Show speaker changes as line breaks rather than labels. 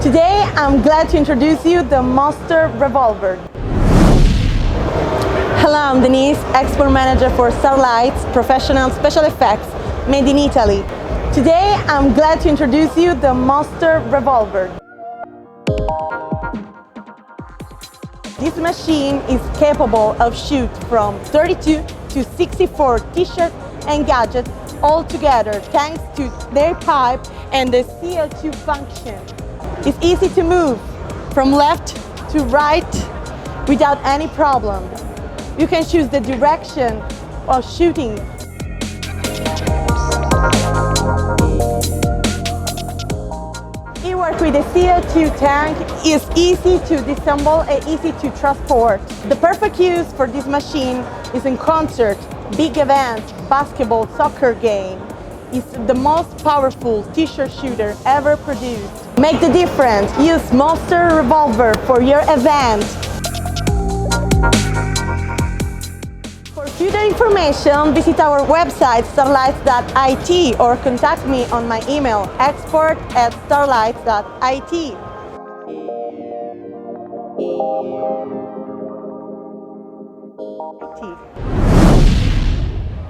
Today, I'm glad to introduce you the Monster Revolver. Hello, I'm Denise, Export Manager for Starlight's Professional Special Effects, made in Italy. Today, I'm glad to introduce you the Monster Revolver. This machine is capable of shoot from 32 to 64 t-shirts and gadgets all together thanks to their pipe and the CO2 function. It's easy to move from left to right without any problem. You can choose the direction of shooting. It works with a CO2 tank, is easy to disassemble and easy to transport. The perfect use for this machine is in concert, big events, basketball, soccer game. It's the most powerful t-shirt shooter ever produced. Make the difference. Use Monster Revolver for your event. For further information, visit our website starlights.it or contact me on my email export@starlights.it.